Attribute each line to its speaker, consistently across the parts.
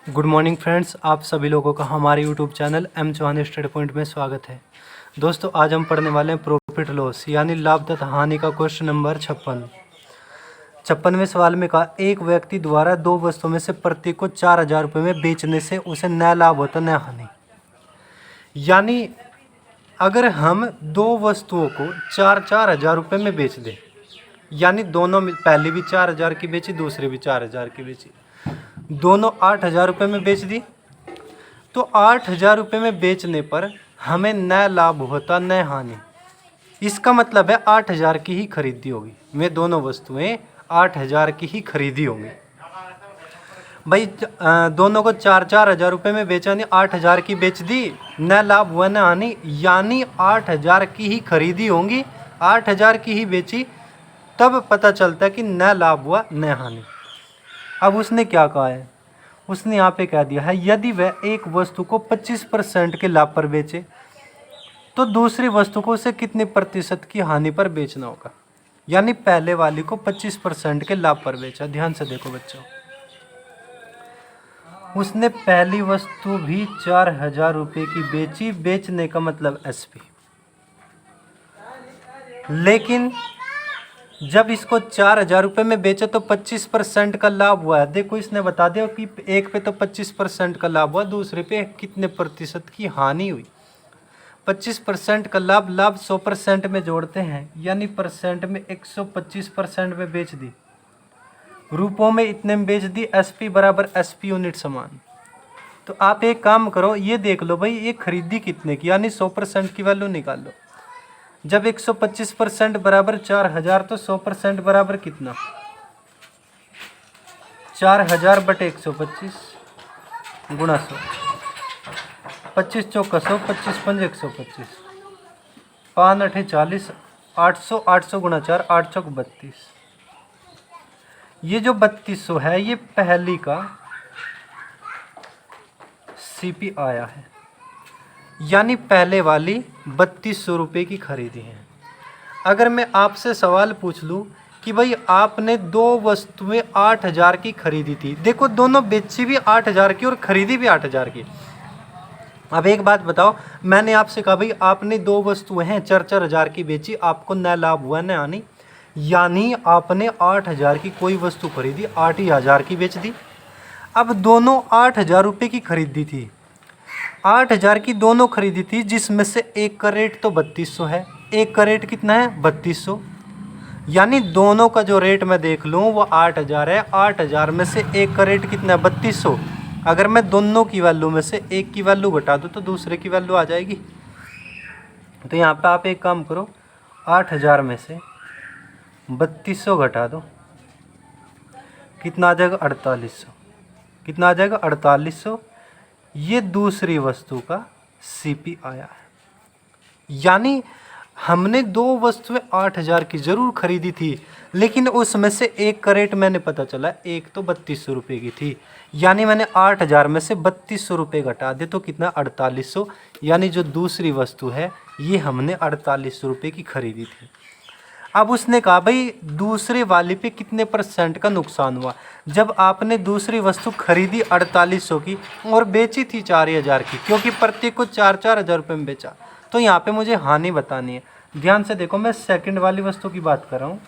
Speaker 1: Good morning friends, आप सभी लोगों का हमारे YouTube channel M Chauhan study point में स्वागत है। दोस्तों, आज हम पढ़ने वाले हैं प्रॉफिट लॉस यानी लाभ तथा हानि का क्वेश्चन नंबर 56वें सवाल में कहा, एक व्यक्ति द्वारा दो वस्तुओं में से प्रत्येक को 4,000 रुपये में बेचने से उसे न लाभ होता न हानि। यानी अगर हम दो वस्तुओं को 4,000 रुपये में बेच दें, यानी दोनों में पहली भी 4,000 की बेची, दूसरी भी 4,000 की बेची, दोनों 8,000 रुपये में बेच दी, तो 8,000 रुपये में बेचने पर हमें न लाभ होता न हानि। इसका मतलब है 8,000 की ही खरीदी होगी। मैं दोनों वस्तुएं 8,000 की ही खरीदी होंगी। भाई दोनों को 4,000 रुपये में बेचा, नहीं 8,000 की बेच दी, न लाभ हुआ न हानि, यानी 8,000 की ही खरीदी होंगी, 8,000 की ही बेची, तब पता चलता है कि न लाभ हुआ न हानि। अब उसने क्या कहा है, उसने यहाँ पे कह दिया है, यदि वह एक वस्तु को 25% के लाभ पर बेचे तो दूसरी वस्तु को उसे कितने प्रतिशत की हानि पर बेचना होगा। यानी पहले वाली को 25% के लाभ पर बेचा। ध्यान से देखो बच्चों, उसने पहली वस्तु भी 4,000 रुपये की बेची, बेचने का मतलब एसपी, लेकिन जब इसको 4,000 रुपये में बेचे तो 25% का लाभ हुआ है। देखो, इसने बता दिया कि एक पे तो 25% का लाभ हुआ, दूसरे पे कितने प्रतिशत की हानि हुई। 25% का लाभ 100% में जोड़ते हैं, यानी परसेंट में 125% में बेच दी, रूपों में इतने में बेच दी, एसपी बराबर एसपी यूनिट समान। तो आप एक काम करो, ये देख लो भाई, ये खरीदी कितने की, यानी 100% की वैल्यू निकाल लो। जब 125% बराबर 4,000, तो 100% बराबर कितना, 4,000 बटे 125 गुणा 100, 25 चौका 100, 25 पंजे 125, 5 8 40, 800, 800 गुणा 4, 8 चौक 32। ये जो 3200 है, ये पहली का सीपी आया है, यानी पहले वाली 3200 रुपये की खरीदी है। अगर मैं आपसे सवाल पूछ लूँ कि भाई आपने दो वस्तुएं 8,000 की खरीदी थी, देखो दोनों बेची भी 8,000 की और खरीदी भी 8,000 की। अब एक बात बताओ, मैंने आपसे कहा भाई आपने दो वस्तुएं हैं 4,000 की बेची, आपको न लाभ हुआ न हानि, यानी आपने 8,000 की कोई वस्तु खरीदी, 8,000 की बेच दी। अब दोनों 8,000 रुपये की खरीदी थी, 8,000 की दोनों खरीदी थी, जिसमें से एक का रेट तो 3200 है, एक का रेट कितना है 3200, यानी दोनों का जो रेट मैं देख लूँ वो 8,000 है। 8,000 में से एक का रेट कितना है 3200। अगर मैं दोनों की वैल्यू में से एक की वैल्यू घटा दूँ तो दूसरे की वैल्यू आ जाएगी। तो यहाँ पे आप एक काम करो, 8,000 में से 3200 घटा दो, कितना आ जाएगा 4,800, कितना आ जाएगा 4,800। ये दूसरी वस्तु का सीपी आया है। यानी हमने दो वस्तुएं 8,000 की जरूर खरीदी थी, लेकिन उसमें से एक का रेट मैंने पता चला, एक तो 3200 रुपये की थी, यानी मैंने 8,000 में से 3200 रुपये घटा दे तो कितना 4,800, यानी जो दूसरी वस्तु है ये हमने 4,800 रुपये की खरीदी थी। अब उसने कहा भाई दूसरे वाले पे कितने % का नुकसान हुआ। जब आपने दूसरी वस्तु खरीदी 4,800 की और बेची थी 4,000 की, क्योंकि प्रत्येक को 4,000 रुपये में बेचा, तो यहाँ पे मुझे हानि बतानी है। ध्यान से देखो, मैं सेकंड वाली वस्तु की बात कर रहा हूँ।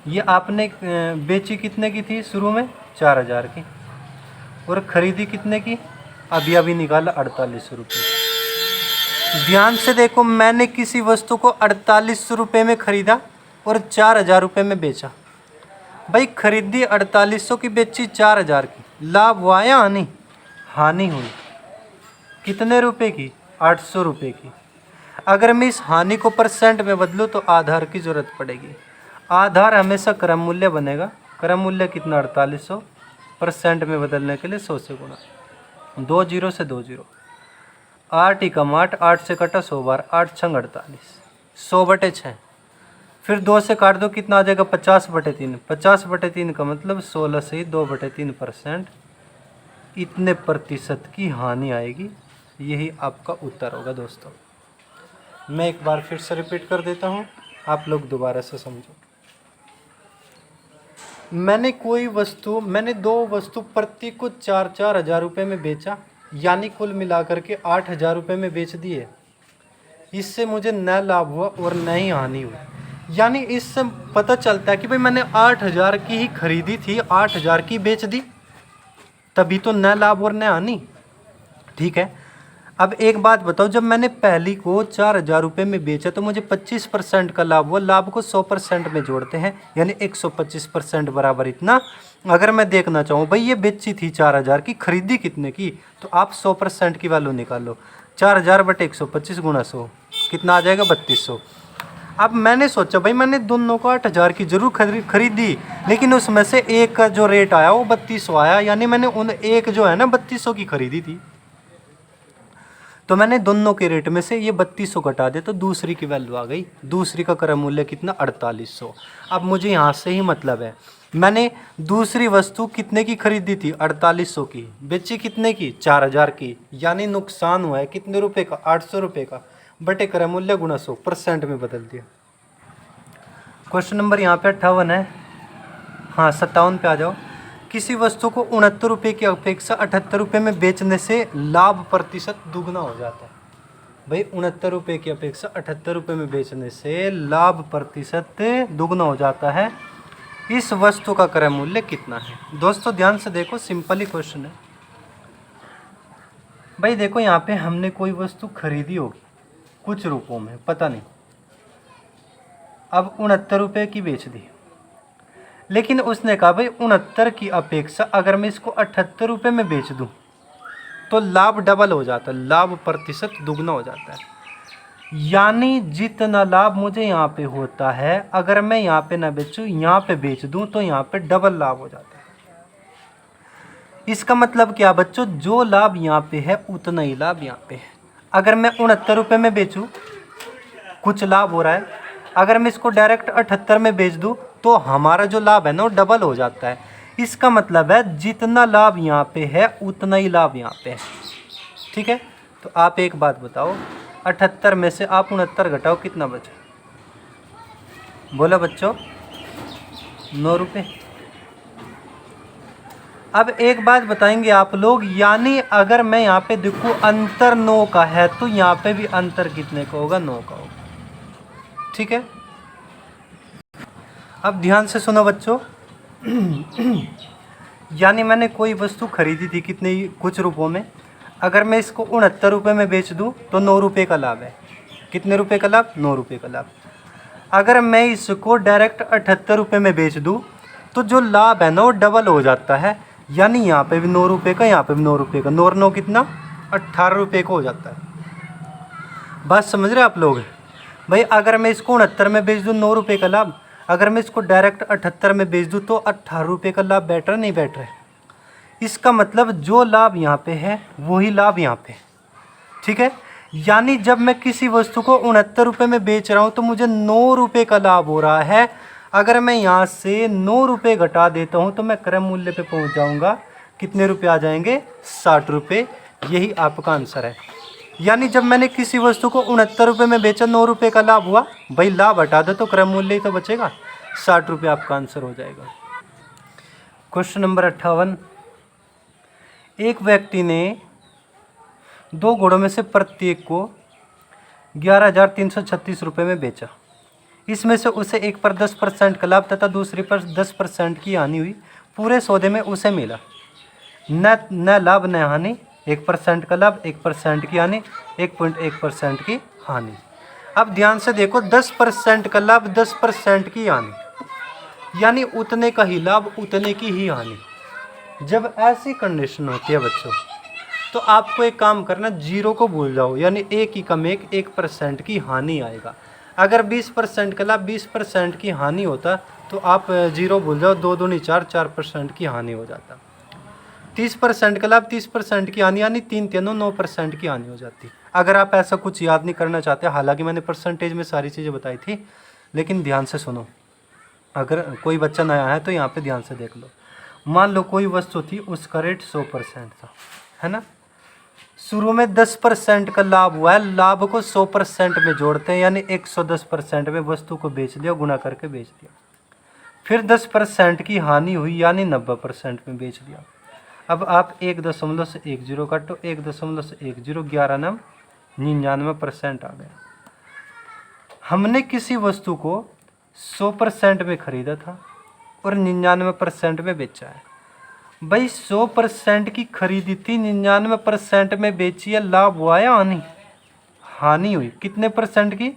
Speaker 1: ये आपने बेची कितने की थी, शुरू में 4,000 की, और ख़रीदी कितने की, अभी अभी निकाला 4,800 रुपये। ध्यान से देखो, मैंने किसी वस्तु को 4,800 रुपये में ख़रीदा और 4,000 रुपये में बेचा। भाई खरीदी 4,800 की, बेची 4,000 की, लाभ हुआ या हानि, हानि हुई। कितने रुपए की, 800 रुपये की। अगर मैं इस हानि को % में बदलूँ तो आधार की ज़रूरत पड़ेगी। आधार हमेशा क्रम मूल्य बनेगा, क्रम मूल्य कितना 4,800, % में बदलने के लिए 100 से गुणा, 2 0 से 2 0, 8 एकम 8, 8 से कटा 100 बार, 8 छंग 48, 100 बटे 6, फिर 2 से काट दो, कितना आ जाएगा 50 बटे 3, 50 बटे 3 का मतलब 16 से ही 2 बटे 3%, इतने प्रतिशत की हानि आएगी। यही आपका उत्तर होगा दोस्तों। मैं एक बार फिर से रिपीट कर देता हूँ, आप लोग दोबारा से समझो। मैंने दो वस्तु प्रत्येक को 4-4 हज़ार रुपये में बेचा, यानी कुल मिलाकर के 8 हज़ार रुपये में बेच दिए। इससे मुझे न लाभ हुआ और न ही हानि हुई। यानी इससे पता चलता है कि भाई मैंने 8 हज़ार की ही खरीदी थी, 8 हज़ार की बेच दी, तभी तो न लाभ और न हानि। ठीक है, अब एक बात बताओ, जब मैंने पहली को 4 हज़ार रुपये में बेचा तो मुझे 25% का लाभ हुआ। लाभ को 100% में जोड़ते हैं, यानी 125% बराबर इतना। अगर मैं देखना चाहूँ भाई ये बेची थी 4 हज़ार की, खरीदी कितने की, तो आप 100% की वैल्यू निकालो। 4 हज़ार बटे 125 गुणा 100 कितना आ जाएगा, 3200। अब मैंने सोचा भाई मैंने दोनों को 8 हज़ार की जरूर खरीदी, लेकिन उसमें से एक का जो रेट आया वो 3200 आया, यानी मैंने उन एक जो है ना 3200 की खरीदी थी, तो मैंने दोनों के रेट में से ये 3200 घटा दे तो दूसरी की वैल्यू आ गई। दूसरी का क्रय मूल्य कितना, 4800। अब मुझे यहाँ से ही मतलब है, मैंने दूसरी वस्तु कितने की खरीदी थी, 4800 की, बेची कितने की, 4000 की, यानी नुकसान हुआ है कितने रुपए का, 800 रुपये का, बटे क्रय मूल्य गुणा 100% में बदल दिया। क्वेश्चन नंबर यहाँ पे 58 है, हाँ 57 पे आ जाओ। किसी वस्तु को 69 रुपये की अपेक्षा 78 रुपये में बेचने से लाभ प्रतिशत दुगना हो जाता है। भाई 69 रुपये की अपेक्षा 78 रुपये में बेचने से लाभ प्रतिशत दुगना हो जाता है। इस वस्तु का क्रय मूल्य कितना है। दोस्तों ध्यान से देखो, सिंपल ही क्वेश्चन है। भाई देखो यहाँ पे हमने कोई वस्तु खरीदी होगी कुछ रुपयों में, पता नहीं, अब 69 रुपये की बेच दी, लेकिन उसने कहा भाई 69 की अपेक्षा अगर मैं इसको 78 रुपये में बेच दूं तो लाभ डबल हो जाता है, लाभ प्रतिशत दुगना हो जाता है। यानी जितना लाभ मुझे यहाँ पे होता है, अगर मैं यहाँ पे ना बेचूं यहाँ पे बेच दूं तो यहाँ पे डबल लाभ हो जाता है। इसका मतलब क्या बच्चों, जो लाभ यहाँ पे है उतना ही लाभ यहाँ पे है। अगर मैं 69 रुपये में बेचूं कुछ लाभ हो रहा है, अगर मैं इसको डायरेक्ट 78 में बेच दूं तो हमारा जो लाभ है ना वो डबल हो जाता है। इसका मतलब है जितना लाभ यहाँ पे है उतना ही लाभ यहाँ पे है। ठीक है, तो आप एक बात बताओ, 78 में से आप 69 घटाओ कितना बचा, बोला बच्चों, 9 रुपये। अब एक बात बताएंगे आप लोग, यानी अगर मैं यहाँ पे देखूँ अंतर 9 का है तो यहाँ पे भी अंतर कितने का होगा, 9 का होगा। ठीक है, अब ध्यान से सुनो बच्चों। यानी मैंने कोई वस्तु खरीदी थी कितने, कुछ रुपयों में, अगर मैं इसको 69 रुपये में बेच दूं तो 9 रुपये का लाभ है। कितने रुपये का लाभ, 9 रुपये का लाभ। अगर मैं इसको डायरेक्ट 78 रुपये में बेच दूं तो जो लाभ है ना वो डबल हो जाता है, यानी यहाँ पे भी 9 रुपये का, यहाँ पे भी 9 रुपये का, 9 और 9 कितना, 18 रुपये का हो जाता है। बात समझ रहे आप लोग। भाई अगर मैं इसको 69 में बेच दूँ 9 रुपये का लाभ, अगर मैं इसको डायरेक्ट 78 में बेच दूँ तो 18 रुपये का लाभ, बेटर नहीं बेटर है। इसका मतलब जो लाभ यहाँ पे है वही लाभ यहाँ पे। ठीक है, यानी जब मैं किसी वस्तु को 69 रुपये में बेच रहा हूँ तो मुझे 9 रुपये का लाभ हो रहा है। अगर मैं यहाँ से 9 रुपये घटा देता हूँ तो मैं क्रय मूल्य पे पहुँच जाऊँगा, कितने रुपये आ जाएंगे, 60 रुपये। यही आपका आंसर है। यानी जब मैंने किसी वस्तु को 69 रुपये में बेचा, 9 रुपये का लाभ हुआ, भाई लाभ हटा दो तो क्रय मूल्य ही तो बचेगा, 60 रुपये आपका आंसर हो जाएगा। Question number 58। एक व्यक्ति ने 2 घोड़ों में से प्रत्येक को 11,336 रुपये में बेचा। इसमें से उसे एक पर 10% का लाभ तथा दूसरी पर 10% की हानि हुई। पूरे सौदे में उसे मिला न लाभ न हानि, 1% का लाभ, 1% की हानि, 1.1% की हानि। अब ध्यान से देखो, 10% का लाभ, 10% की हानि, यानी उतने का ही लाभ उतने की ही हानि। जब ऐसी कंडीशन होती है बच्चों तो आपको एक काम करना, जीरो को भूल जाओ, यानी एक ही कम 1% की हानि आएगा। अगर 20% का लाभ, 20% की हानि होता तो आप जीरो भूल जाओ, 2 दूनी 4, 4% की हानि हो जाता। 30% का लाभ, 30% की हानि, यानी 3 तीनों 9% की हानि हो जाती। अगर आप ऐसा कुछ याद नहीं करना चाहते, हालांकि मैंने परसेंटेज में सारी चीज़ें बताई थी, लेकिन ध्यान से सुनो। अगर कोई बच्चा नया है तो यहाँ पे ध्यान से देख लो। मान लो कोई वस्तु थी, उसका रेट 100% था, है ना। शुरू में 10% का लाभ हुआ है, लाभ को 100% में जोड़ते हैं, यानी 110% में वस्तु को बेच दिया, गुना करके बेच दिया। फिर 10% की हानि हुई यानी 90% में बेच दिया। अब आप 1 से 10 काटो, 1 से 10, 11 नम 99% आ गया। हमने किसी वस्तु को 100% में खरीदा था और 99% में बेचा है। भाई 100% की खरीदी थी, 99% में बेची है, लाभ हुआ या हानि? हानि हुई। कितने परसेंट की?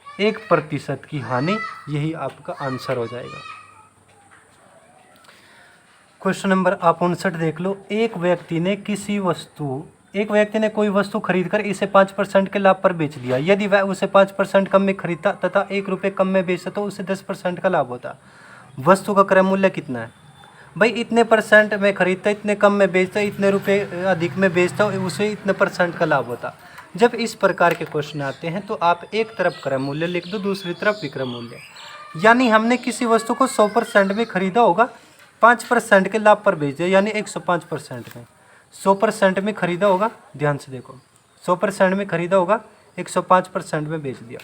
Speaker 1: 1% की हानि। यही आपका आंसर हो जाएगा। क्वेश्चन नंबर आप 59 देख लो। एक व्यक्ति ने कोई वस्तु खरीदकर इसे 5% के लाभ पर बेच दिया। यदि वह उसे 5% कम में खरीदता तथा 1 रुपये कम में बेचता तो उसे 10% का लाभ होता। वस्तु का क्रय मूल्य कितना है? भाई इतने परसेंट में खरीदता, इतने कम में बेचता, इतने रुपए अधिक में बेचता, उसे इतने % का लाभ होता। जब इस प्रकार के क्वेश्चन आते हैं तो आप एक तरफ क्रय मूल्य लिख दो, दूसरी तरफ विक्रय मूल्य। यानी हमने किसी वस्तु को 100% में खरीदा होगा, 5% के लाभ पर बेच दिया, यानी 105% में। 100% में खरीदा होगा, ध्यान से देखो, 100% में खरीदा होगा, 105% में बेच दिया।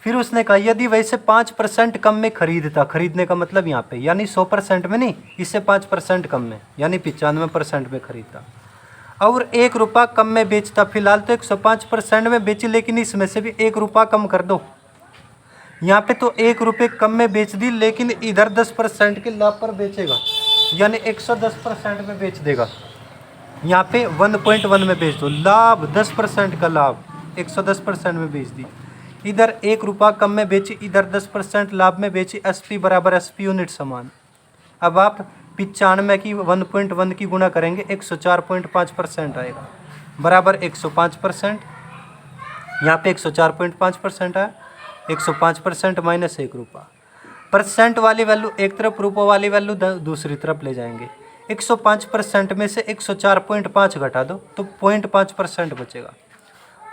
Speaker 1: फिर उसने कहा यदि वैसे 5% कम में खरीदता, खरीदने का मतलब यहाँ पे यानी 100% में नहीं, इससे 5% कम में यानी 95% में खरीदता, और 1 रुपया कम में बेचता। फिलहाल तो 105% में बेची, लेकिन इसमें से भी 1 रुपया कम कर दो। यहाँ पे तो 1 रुपये कम में बेच दी, लेकिन इधर 10% के लाभ पर बेचेगा, यानी 110% में बेच देगा। यहाँ पे 1.1 में बेच दो, लाभ 10% का लाभ, 110% में बेच दी। इधर 1 रुपया कम में बेची, इधर 10% लाभ में बेची। SP बराबर SP यूनिट समान। अब आप 95 की 1.1 की गुणा करेंगे, 104.5% आएगा, बराबर 105%। यहाँ पे 104.5% आया, 105% माइनस 1 रुपया। परसेंट वाली वैल्यू एक तरफ, रुपये वाली वैल्यू दूसरी तरफ ले जाएंगे। 105% में से 104.5 घटा दो तो 0.5% बचेगा।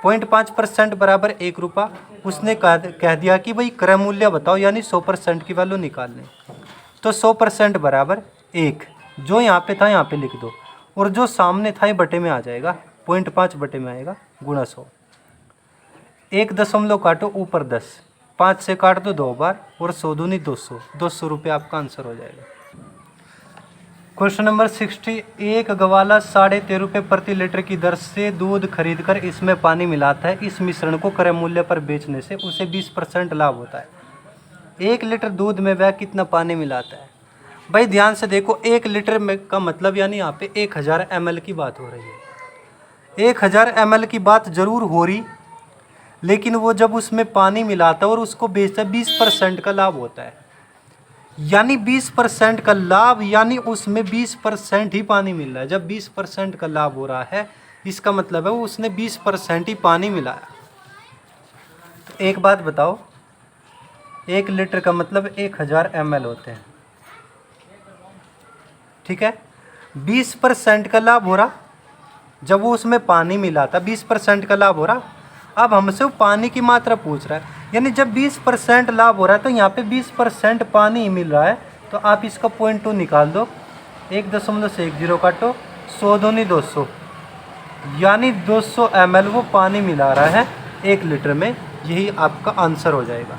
Speaker 1: 0.5% बराबर 1 रुपया। उसने कह दिया कि भाई क्रय मूल्य बताओ, यानी 100% की वैल्यू निकालने। तो 100% बराबर 1, जो यहाँ पे था यहाँ पे लिख दो, और जो सामने था ये बटे में आ जाएगा, 0.5 बटे में आएगा, गुणा 100। 1 दशमलव काटो ऊपर 10, 5 से काट दो 2 बार, और 100 दूनी 200, 200 रुपये आपका आंसर हो जाएगा। Question number 60। एक गवाला 13.5 रुपये प्रति लीटर की दर से दूध खरीदकर इसमें पानी मिलाता है। इस मिश्रण को क्रय मूल्य पर बेचने से उसे 20% लाभ होता है। 1 लीटर दूध में वह कितना पानी मिलाता है? भाई ध्यान से देखो, 1 लीटर में का मतलब यानी यहाँ पे 1000 ml की बात हो रही है। 1000 ml की बात जरूर हो रही, लेकिन वो जब उसमें पानी मिलाता है और उसको बेचता है, 20% का लाभ होता है। यानी 20% का लाभ, यानी उसमें 20% ही पानी मिल रहा है। जब 20% का लाभ हो रहा है, इसका मतलब है वो उसने 20% ही पानी मिलाया। तो एक बात बताओ, 1 लीटर का मतलब 1000 ml होते हैं, ठीक है। 20% का लाभ हो रहा, जब वो उसमें पानी मिलाता 20% का लाभ हो रहा। अब हमसे वो पानी की मात्रा पूछ रहा है, यानी जब 20% लाभ हो रहा है तो यहाँ पे 20% पानी ही मिल रहा है। तो आप इसका 0.2 निकाल दो, 1.10 काटो, 100 दूनी 200, यानी 200 ml वो पानी मिला रहा है 1 लीटर में। यही आपका आंसर हो जाएगा।